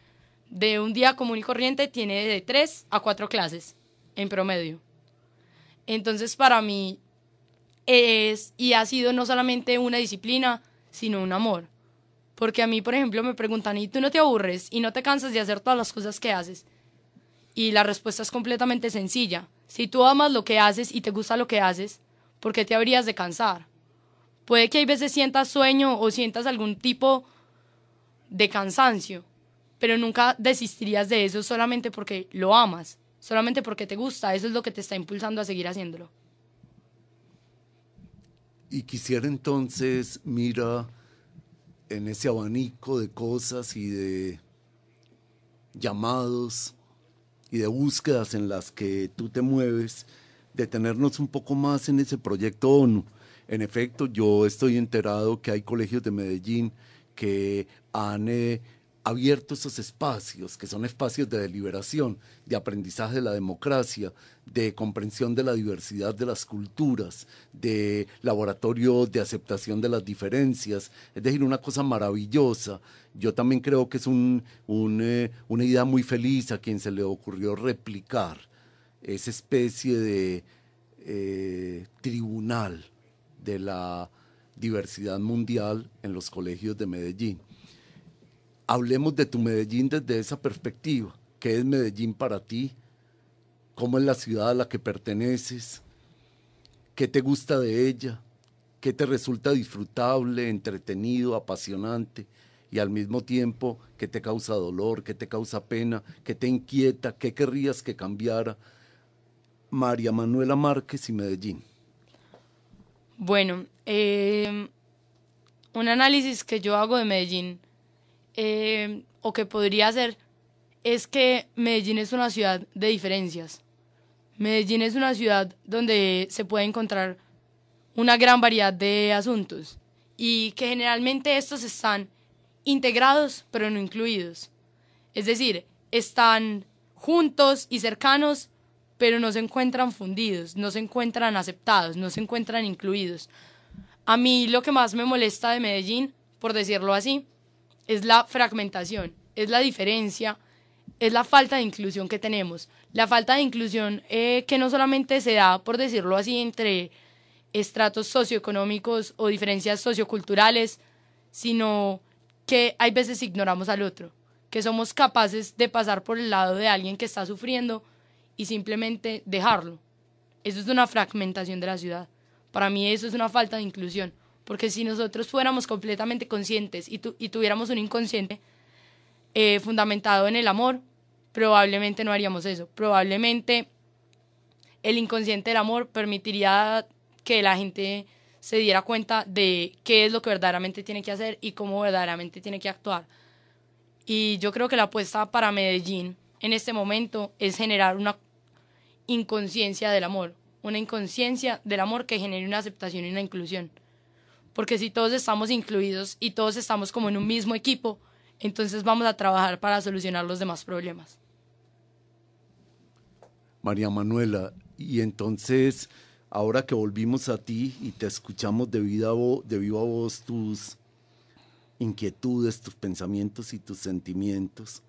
De un día común y corriente tiene de 3 a 4 clases en promedio. Entonces para mí es y ha sido no solamente una disciplina, sino un amor. Porque a mí, por ejemplo, me preguntan, ¿y tú no te aburres y no te cansas de hacer todas las cosas que haces? Y la respuesta es completamente sencilla. Si tú amas lo que haces y te gusta lo que haces, ¿por qué te habrías de cansar? Puede que hay veces sientas sueño o sientas algún tipo de cansancio, pero nunca desistirías de eso solamente porque lo amas, solamente porque te gusta. Eso es lo que te está impulsando a seguir haciéndolo. Y quisiera entonces, mira, en ese abanico de cosas y de llamados y de búsquedas en las que tú te mueves, detenernos un poco más en ese proyecto ONU. En efecto, yo estoy enterado que hay colegios de Medellín que han abierto esos espacios, que son espacios de deliberación, de aprendizaje de la democracia, de comprensión de la diversidad de las culturas, de laboratorio de aceptación de las diferencias, es decir, una cosa maravillosa. Yo también creo que es una idea muy feliz a quien se le ocurrió replicar esa especie de tribunal de la diversidad mundial en los colegios de Medellín. Hablemos de tu Medellín desde esa perspectiva. ¿Qué es Medellín para ti? ¿Cómo es la ciudad a la que perteneces? ¿Qué te gusta de ella? ¿Qué te resulta disfrutable, entretenido, apasionante? Y al mismo tiempo, ¿qué te causa dolor? ¿Qué te causa pena? ¿Qué te inquieta? ¿Qué querrías que cambiara? María Manuela Márquez y Medellín. Bueno, un análisis que yo hago de Medellín, o que podría hacer, es que Medellín es una ciudad de diferencias. Medellín es una ciudad donde se puede encontrar una gran variedad de asuntos y que generalmente estos están integrados pero no incluidos. Es decir, están juntos y cercanos, pero no se encuentran fundidos, no se encuentran aceptados, no se encuentran incluidos. A mí lo que más me molesta de Medellín, por decirlo así, es la fragmentación, es la diferencia, es la falta de inclusión que tenemos. La falta de inclusión que no solamente se da, por decirlo así, entre estratos socioeconómicos o diferencias socioculturales, sino que hay veces ignoramos al otro, que somos capaces de pasar por el lado de alguien que está sufriendo y simplemente dejarlo. Eso es una fragmentación de la ciudad. Para mí eso es una falta de inclusión, porque si nosotros fuéramos completamente conscientes y tuviéramos un inconsciente fundamentado en el amor, probablemente no haríamos eso. Probablemente el inconsciente del amor permitiría que la gente se diera cuenta de qué es lo que verdaderamente tiene que hacer y cómo verdaderamente tiene que actuar. Y yo creo que la apuesta para Medellín en este momento es generar una inconsciencia del amor, una inconsciencia del amor que genere una aceptación y una inclusión. Porque si todos estamos incluidos y todos estamos como en un mismo equipo, entonces vamos a trabajar para solucionar los demás problemas. María Manuela, y entonces, ahora que volvimos a ti y te escuchamos de viva voz tus inquietudes, tus pensamientos y tus sentimientos,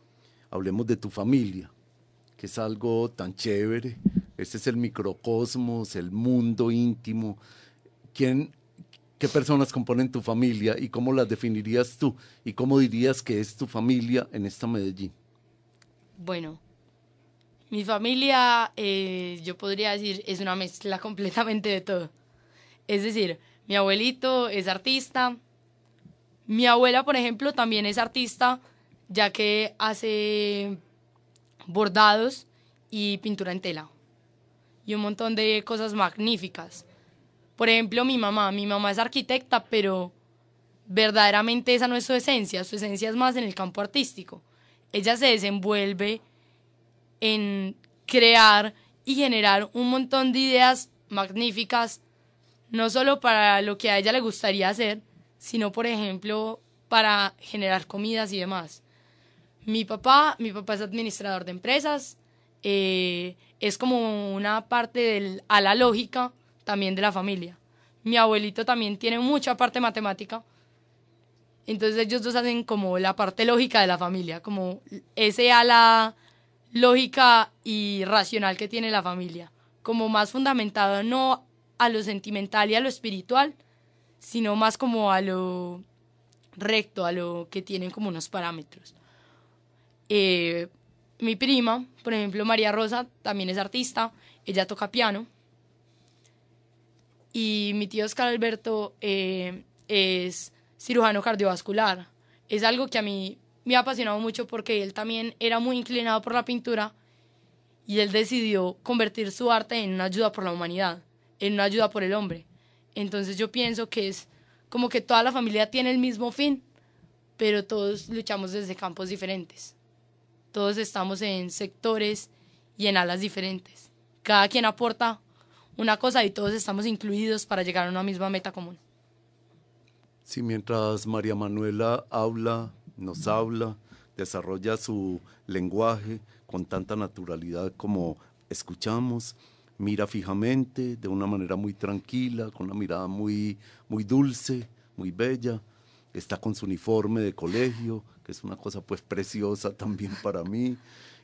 hablemos de tu familia, que es algo tan chévere. Este es el microcosmos, el mundo íntimo. ¿Qué personas componen tu familia y cómo las definirías tú? ¿Y cómo dirías que es tu familia en esta Medellín? Bueno, mi familia, yo podría decir, es una mezcla completamente de todo. Es decir, mi abuelito es artista. Mi abuela, por ejemplo, también es artista, ya que hace bordados y pintura en tela. Y un montón de cosas magníficas. Por ejemplo, mi mamá es arquitecta, pero verdaderamente esa no es su esencia es más en el campo artístico. Ella se desenvuelve en crear y generar un montón de ideas magníficas, no solo para lo que a ella le gustaría hacer, sino, por ejemplo, para generar comidas y demás. Mi papá es administrador de empresas, es como una parte a la lógica también de la familia. Mi abuelito también tiene mucha parte matemática, entonces ellos dos hacen como la parte lógica de la familia, como ese ala lógica y racional que tiene la familia, como más fundamentado no a lo sentimental y a lo espiritual, sino más como a lo recto, a lo que tienen como unos parámetros. Mi prima, por ejemplo, María Rosa, también es artista, ella toca piano. Y mi tío Oscar Alberto es cirujano cardiovascular. Es algo que a mí me ha apasionado mucho porque él también era muy inclinado por la pintura y él decidió convertir su arte en una ayuda por la humanidad, en una ayuda por el hombre. Entonces yo pienso que es como que toda la familia tiene el mismo fin, pero todos luchamos desde campos diferentes. Todos estamos en sectores y en alas diferentes. Cada quien aporta una cosa y todos estamos incluidos para llegar a una misma meta común. Sí, mientras María Manuela nos habla, desarrolla su lenguaje con tanta naturalidad como escuchamos, mira fijamente, de una manera muy tranquila, con una mirada muy, muy dulce, muy bella. Está con su uniforme de colegio, que es una cosa pues preciosa también para mí.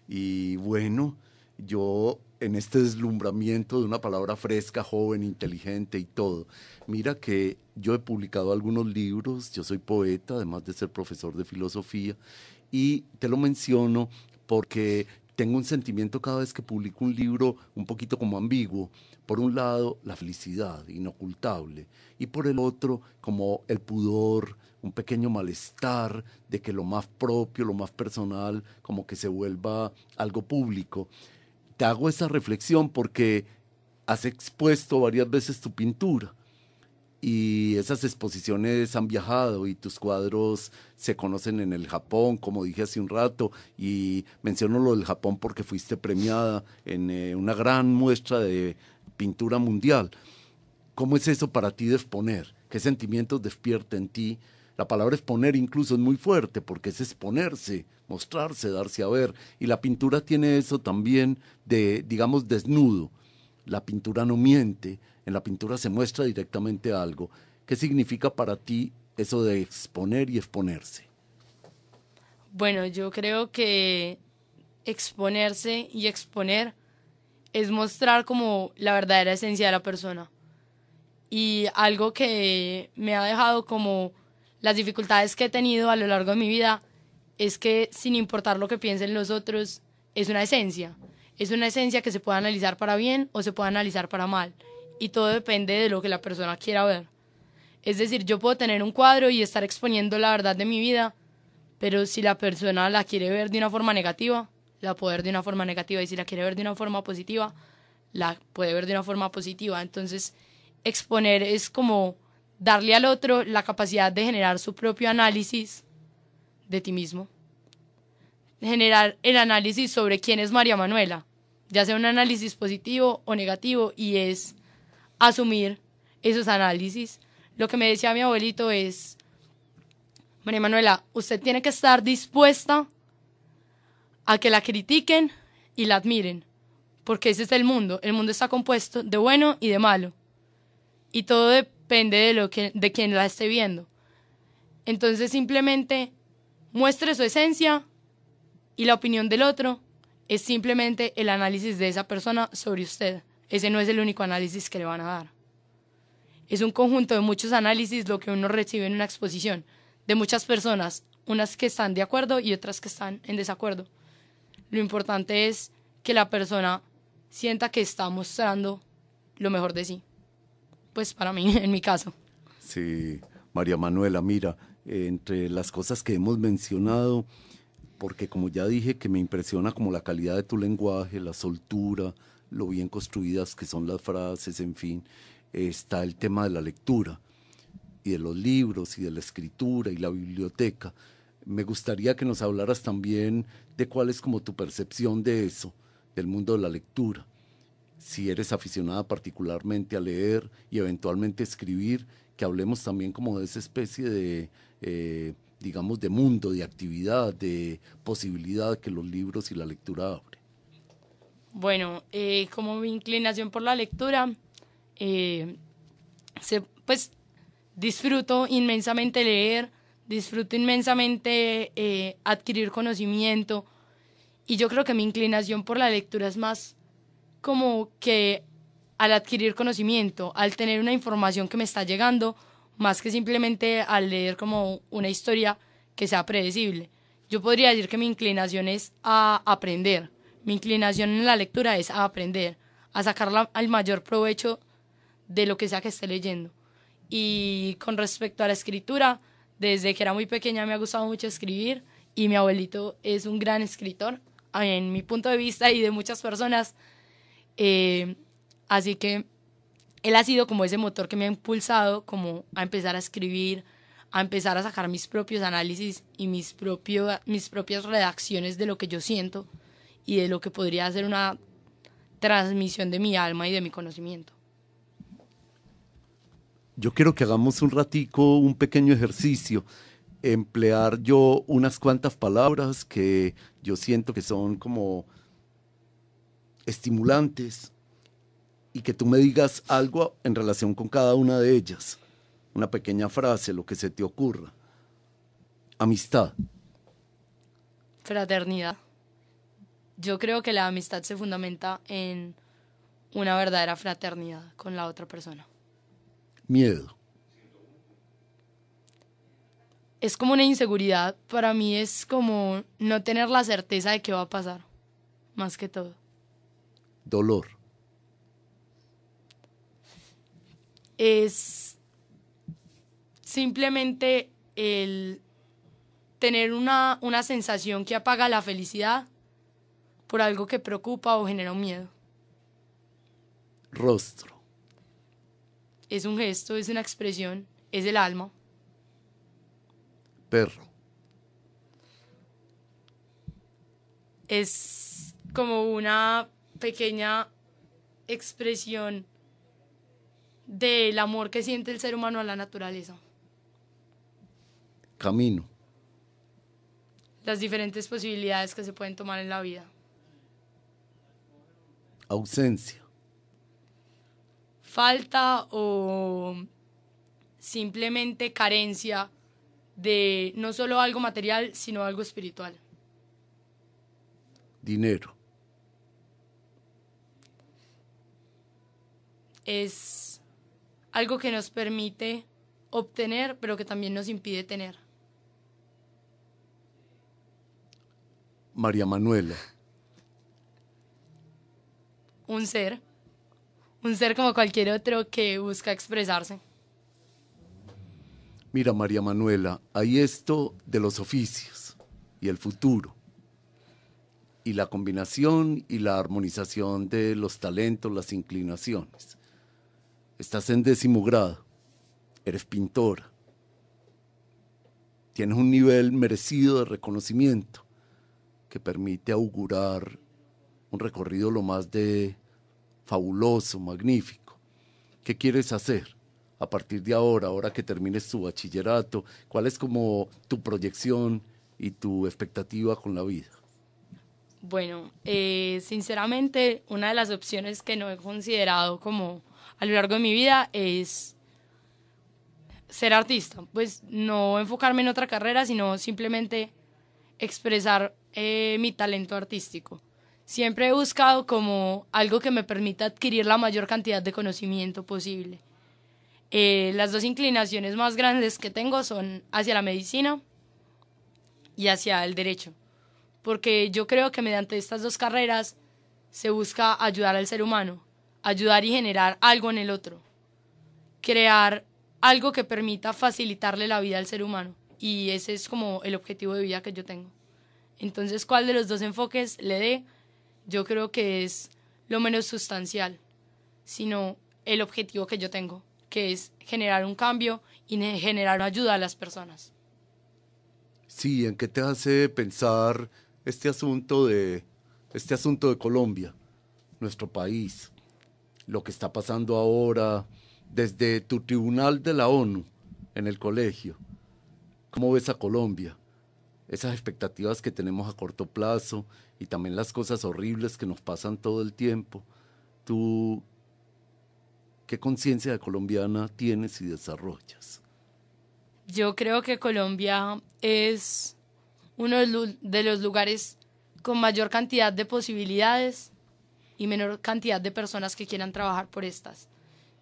Y bueno, yo en este deslumbramiento de una palabra fresca, joven, inteligente y todo, mira que yo he publicado algunos libros, yo soy poeta, además de ser profesor de filosofía, y te lo menciono porque tengo un sentimiento cada vez que publico un libro un poquito como ambiguo. Por un lado, la felicidad inocultable, y por el otro, como el pudor, un pequeño malestar de que lo más propio, lo más personal, como que se vuelva algo público. Te hago esa reflexión porque has expuesto varias veces tu pintura y esas exposiciones han viajado y tus cuadros se conocen en el Japón, como dije hace un rato, y menciono lo del Japón porque fuiste premiada en una gran muestra de pintura mundial. ¿Cómo es eso para ti de exponer? ¿Qué sentimientos despierta en ti? La palabra exponer incluso es muy fuerte porque es exponerse, mostrarse, darse a ver. Y la pintura tiene eso también de, digamos, desnudo. La pintura no miente, en la pintura se muestra directamente algo. ¿Qué significa para ti eso de exponer y exponerse? Bueno, yo creo que exponerse y exponer es mostrar como la verdadera esencia de la persona. Y algo que me ha dejado como las dificultades que he tenido a lo largo de mi vida es que sin importar lo que piensen los otros, es una esencia. Es una esencia que se puede analizar para bien o se puede analizar para mal. Y todo depende de lo que la persona quiera ver. Es decir, yo puedo tener un cuadro y estar exponiendo la verdad de mi vida, pero si la persona la quiere ver de una forma negativa, la puede ver de una forma negativa. Y si la quiere ver de una forma positiva, la puede ver de una forma positiva. Entonces, exponer es como darle al otro la capacidad de generar su propio análisis de ti mismo. Generar el análisis sobre quién es María Manuela, ya sea un análisis positivo o negativo, y es asumir esos análisis. Lo que me decía mi abuelito es: María Manuela, usted tiene que estar dispuesta a que la critiquen y la admiren, porque ese es el mundo. El mundo está compuesto de bueno y de malo, y todo depende de quien la esté viendo. Entonces simplemente muestre su esencia, y la opinión del otro es simplemente el análisis de esa persona sobre usted. Ese no es el único análisis que le van a dar. Es un conjunto de muchos análisis lo que uno recibe en una exposición, de muchas personas, unas que están de acuerdo y otras que están en desacuerdo. Lo importante es que la persona sienta que está mostrando lo mejor de sí. Pues para mí, en mi caso. Sí, María Manuela, mira, entre las cosas que hemos mencionado, porque como ya dije que me impresiona como la calidad de tu lenguaje, la soltura, lo bien construidas que son las frases, en fin, está el tema de la lectura y de los libros y de la escritura y la biblioteca. Me gustaría que nos hablaras también de cuál es como tu percepción de eso, del mundo de la lectura. Si eres aficionada particularmente a leer y eventualmente escribir, que hablemos también como de esa especie de, digamos, de mundo, de actividad, de posibilidad que los libros y la lectura abren. Bueno, como mi inclinación por la lectura, pues disfruto inmensamente leer, disfruto inmensamente adquirir conocimiento, y yo creo que mi inclinación por la lectura es más como que al adquirir conocimiento, al tener una información que me está llegando, más que simplemente al leer como una historia que sea predecible. Yo podría decir que mi inclinación es a aprender. Mi inclinación en la lectura es a aprender, a sacar al mayor provecho de lo que sea que esté leyendo. Y con respecto a la escritura, desde que era muy pequeña me ha gustado mucho escribir, y mi abuelito es un gran escritor, en mi punto de vista y de muchas personas. Así que él ha sido como ese motor que me ha impulsado como a empezar a escribir, a empezar a sacar mis propios análisis y mis propias redacciones de lo que yo siento y de lo que podría ser una transmisión de mi alma y de mi conocimiento. Yo quiero que hagamos un ratico, un pequeño ejercicio. emplear yo unas cuantas palabras que yo siento que son como estimulantes y que tú me digas algo en relación con cada una de ellas. Una pequeña frase, lo que se te ocurra. Amistad. Fraternidad. Yo creo que la amistad se fundamenta en una verdadera fraternidad con la otra persona. Miedo. Es como una inseguridad. Para mí es como no tener la certeza de qué va a pasar, más que todo. Dolor. Es simplemente el tener una sensación que apaga la felicidad por algo que preocupa o genera un miedo. Rostro. Es un gesto, es una expresión, es el alma. Perro. Es como una pequeña expresión del amor que siente el ser humano a la naturaleza. Camino. Las diferentes posibilidades que se pueden tomar en la vida. Ausencia. Falta o simplemente carencia de no solo algo material, sino algo espiritual. Dinero. Es algo que nos permite obtener, pero que también nos impide tener. María Manuela. Un ser como cualquier otro que busca expresarse. Mira, María Manuela, hay esto de los oficios y el futuro, y la combinación y la armonización de los talentos, las inclinaciones. Estás en 10º grado, eres pintora, tienes un nivel merecido de reconocimiento que permite augurar un recorrido lo más de fabuloso, magnífico. ¿Qué quieres hacer a partir de ahora que termines tu bachillerato? ¿Cuál es como tu proyección y tu expectativa con la vida? Bueno, sinceramente, una de las opciones que no he considerado como a lo largo de mi vida es ser artista. Pues no enfocarme en otra carrera, sino simplemente expresar mi talento artístico. Siempre he buscado como algo que me permita adquirir la mayor cantidad de conocimiento posible. Las dos inclinaciones más grandes que tengo son hacia la medicina y hacia el derecho, porque yo creo que mediante estas dos carreras se busca ayudar al ser humano, ayudar y generar algo en el otro, crear algo que permita facilitarle la vida al ser humano, y ese es como el objetivo de vida que yo tengo. Entonces, ¿cuál de los dos enfoques le dé? Yo creo que es lo menos sustancial, sino el objetivo que yo tengo, que es generar un cambio y generar ayuda a las personas. Sí, ¿en qué te hace pensar este asunto de Colombia, nuestro país, lo que está pasando ahora desde tu tribunal de la ONU en el colegio? ¿Cómo ves a Colombia? Esas expectativas que tenemos a corto plazo y también las cosas horribles que nos pasan todo el tiempo. ¿Tú qué conciencia de colombiana tienes y desarrollas? Yo creo que Colombia es uno de los lugares con mayor cantidad de posibilidades y menor cantidad de personas que quieran trabajar por estas.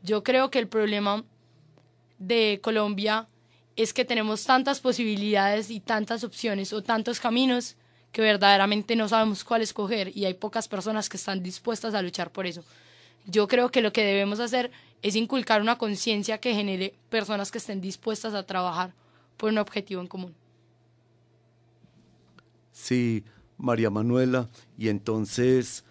Yo creo que el problema de Colombia es que tenemos tantas posibilidades y tantas opciones o tantos caminos que verdaderamente no sabemos cuál escoger, y hay pocas personas que están dispuestas a luchar por eso. Yo creo que lo que debemos hacer es inculcar una conciencia que genere personas que estén dispuestas a trabajar por un objetivo en común. Sí, María Manuela, y entonces,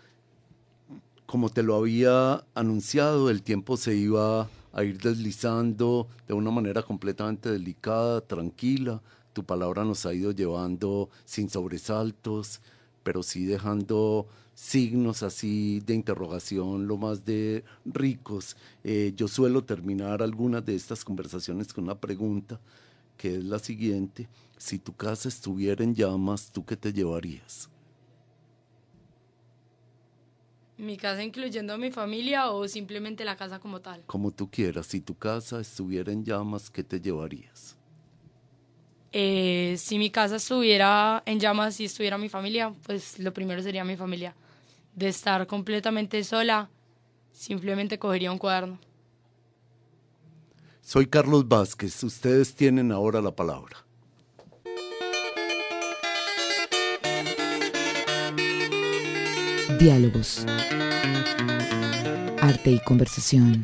como te lo había anunciado, el tiempo se iba a ir deslizando de una manera completamente delicada, tranquila. Tu palabra nos ha ido llevando sin sobresaltos, pero sí dejando signos así de interrogación lo más de ricos. Yo suelo terminar algunas de estas conversaciones con una pregunta que es la siguiente. Si tu casa estuviera en llamas, ¿tú qué te llevarías? ¿Mi casa incluyendo a mi familia o simplemente la casa como tal? Como tú quieras, si tu casa estuviera en llamas, ¿qué te llevarías? Si mi casa estuviera en llamas y estuviera mi familia, pues lo primero sería mi familia. De estar completamente sola, simplemente cogería un cuaderno. Soy Carlos Vázquez, ustedes tienen ahora la palabra. Diálogos. Arte y conversación.